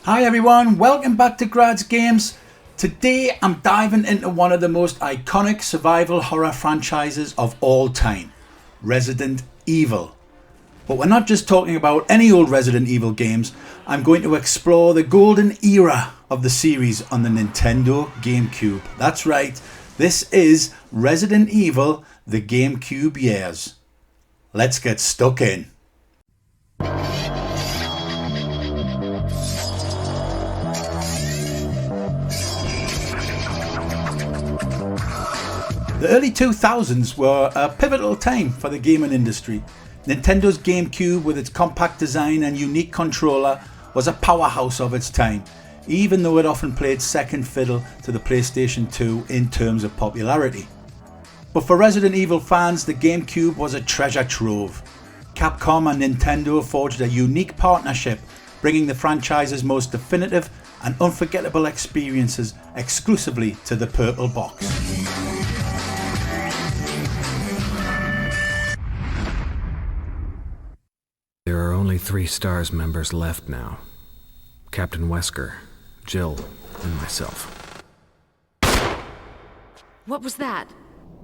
Hi everyone, welcome back to Grad's Games. Today I'm diving into one of the most iconic survival horror franchises of all time, Resident Evil. But we're not just talking about any old Resident Evil games. I'm going to explore the golden era of the series on the Nintendo Gamecube. That's right, this is Resident Evil, the Gamecube years. Let's get stuck in. The early 2000s were a pivotal time for the gaming industry. Nintendo's GameCube, with its compact design and unique controller, was a powerhouse of its time, even though it often played second fiddle to the PlayStation 2 in terms of popularity. But for Resident Evil fans, the GameCube was a treasure trove. Capcom and Nintendo forged a unique partnership, bringing the franchise's most definitive and unforgettable experiences exclusively to the purple box. There are only 3 STARS members left now. Captain Wesker, Jill, and myself. What was that?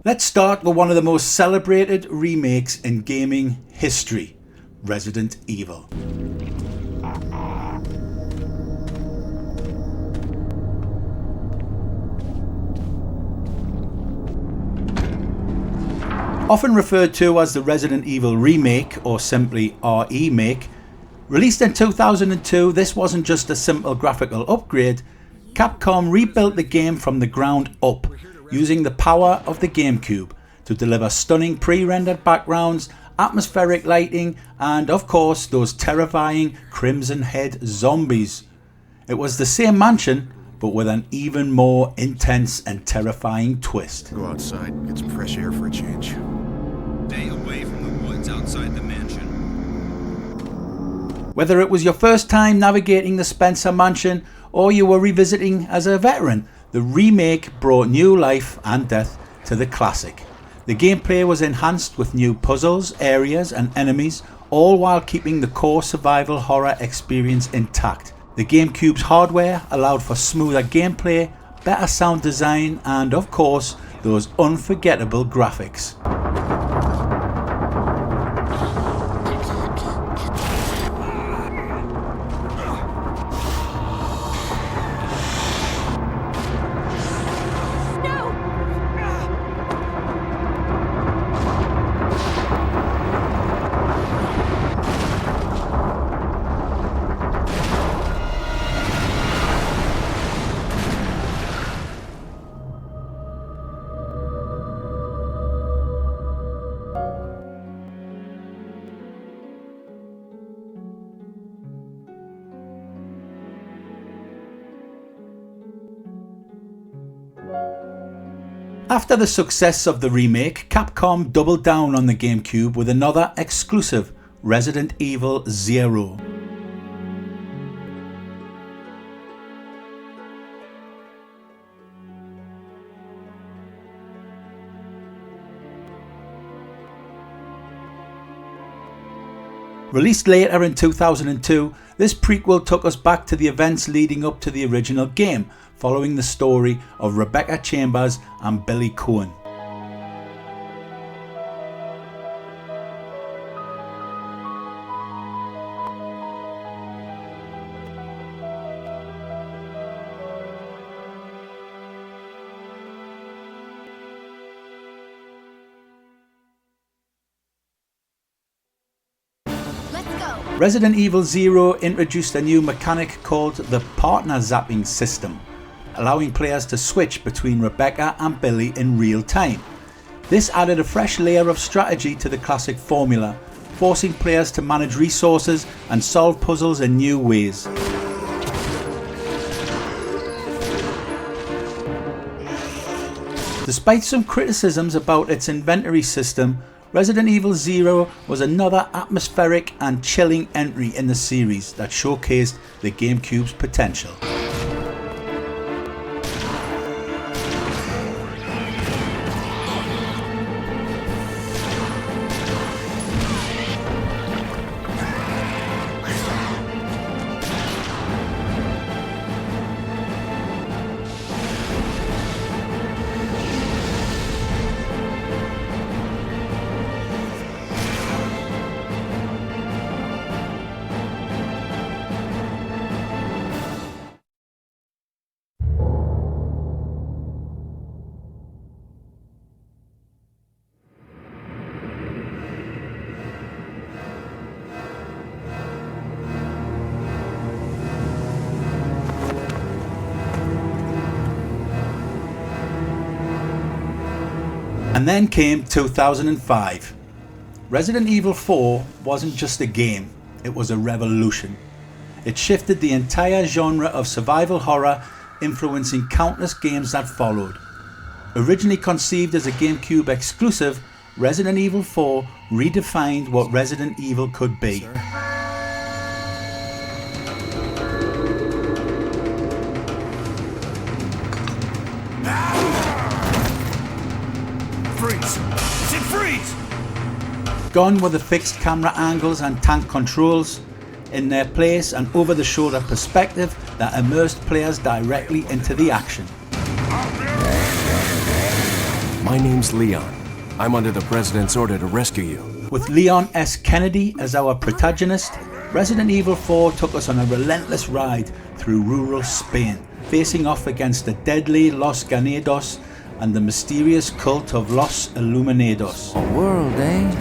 Let's start with one of the most celebrated remakes in gaming history, Resident Evil. Often referred to as the Resident Evil Remake or simply Remake, released in 2002, this wasn't just a simple graphical upgrade. Capcom rebuilt the game from the ground up, using the power of the GameCube to deliver stunning pre-rendered backgrounds, atmospheric lighting, and of course those terrifying Crimson Head zombies. It was the same mansion, but with an even more intense and terrifying twist. Go outside, get some fresh air for a change. Stay away from the woods outside the mansion. Whether it was your first time navigating the Spencer Mansion or you were revisiting as a veteran, the remake brought new life and death to the classic. The gameplay was enhanced with new puzzles, areas and enemies, all while keeping the core survival horror experience intact. The GameCube's hardware allowed for smoother gameplay, better sound design and of course those unforgettable graphics. After the success of the remake, Capcom doubled down on the GameCube with another exclusive, Resident Evil 0. Released later in 2002, this prequel took us back to the events leading up to the original game, following the story of Rebecca Chambers and Billy Cohen. Resident Evil 0 introduced a new mechanic called the partner zapping system, allowing players to switch between Rebecca and Billy in real time. This added a fresh layer of strategy to the classic formula, forcing players to manage resources and solve puzzles in new ways. Despite some criticisms about its inventory system, Resident Evil 0 was another atmospheric and chilling entry in the series that showcased the GameCube's potential. And then came 2005. Resident Evil 4 wasn't just a game, it was a revolution. It shifted the entire genre of survival horror, influencing countless games that followed. Originally conceived as a GameCube exclusive, Resident Evil 4 redefined what Resident Evil could be. Freeze! It's in freeze! Gone were the fixed camera angles and tank controls. In their place, an over-the-shoulder perspective that immersed players directly into the action. My name's Leon. I'm under the President's order to rescue you. With Leon S. Kennedy as our protagonist, Resident Evil 4 took us on a relentless ride through rural Spain, facing off against the deadly Los Ganados and the mysterious cult of Los Illuminados. World, eh?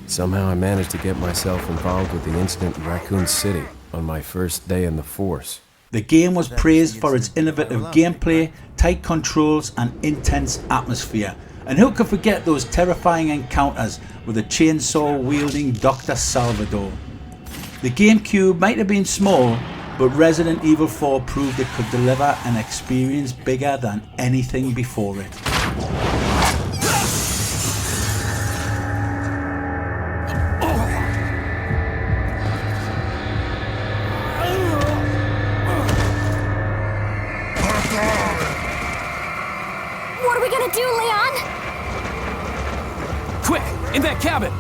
Somehow I managed to get myself involved with the incident in Raccoon City on my first day in the force. The game was praised for its innovative gameplay, tight controls and intense atmosphere. And who could forget those terrifying encounters with a chainsaw-wielding Dr. Salvador? The GameCube might have been small, but Resident Evil 4 proved it could deliver an experience bigger than anything before it. What are we gonna do, Leon? Quick! In that cabin!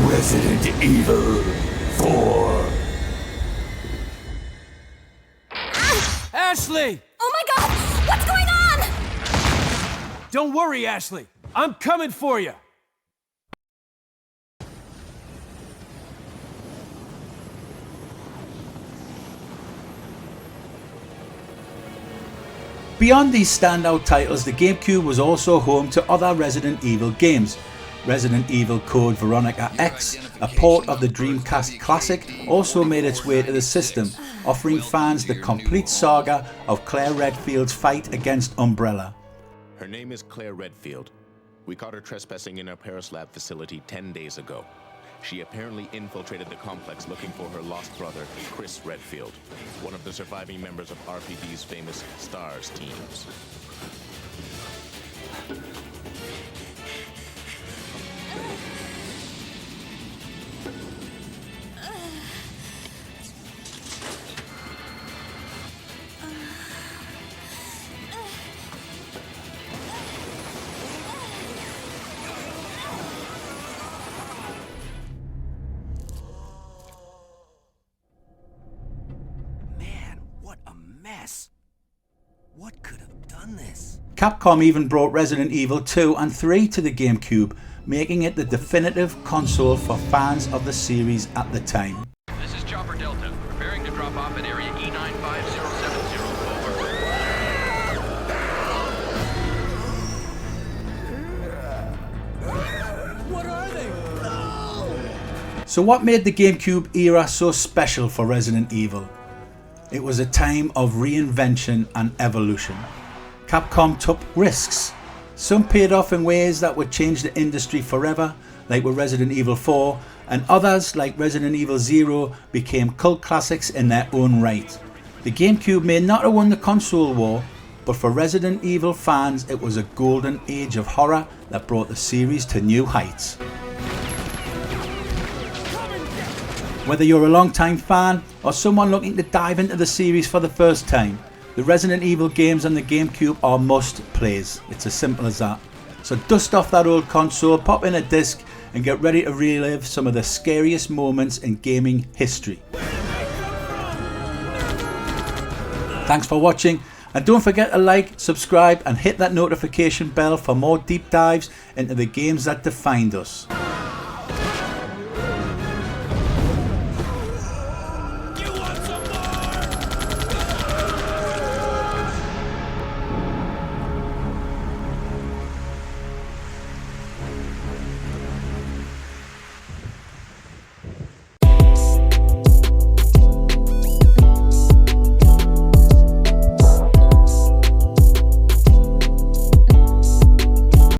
Resident Evil 4. Ashley! Oh my god! What's going on? Don't worry, Ashley. I'm coming for you. Beyond these standout titles, the GameCube was also home to other Resident Evil games. Resident Evil Code Veronica X, a port of the Dreamcast classic, also made its way to the system, offering fans the complete saga of Claire Redfield's fight against Umbrella. Her name is Claire Redfield. We caught her trespassing in our Paris lab facility 10 days ago. She apparently infiltrated the complex looking for her lost brother, Chris Redfield, one of the surviving members of RPD's famous STARS teams. What could have done this? Capcom even brought Resident Evil 2 and 3 to the GameCube, making it the definitive console for fans of the series at the time. This is Chopper Delta, preparing to drop off at area E95070. Over. What are they? So what made the GameCube era so special for Resident Evil? It was a time of reinvention and evolution. Capcom took risks. Some paid off in ways that would change the industry forever, like with Resident Evil 4, and others, like Resident Evil 0, became cult classics in their own right. The GameCube may not have won the console war, but for Resident Evil fans it was a golden age of horror that brought the series to new heights. Whether you're a long-time fan or someone looking to dive into the series for the first time, the Resident Evil games on the GameCube are must-plays. It's as simple as that. So dust off that old console, pop in a disc and get ready to relive some of the scariest moments in gaming history. Thanks for watching, and don't forget to like, subscribe and hit that notification bell for more deep dives into the games that defined us.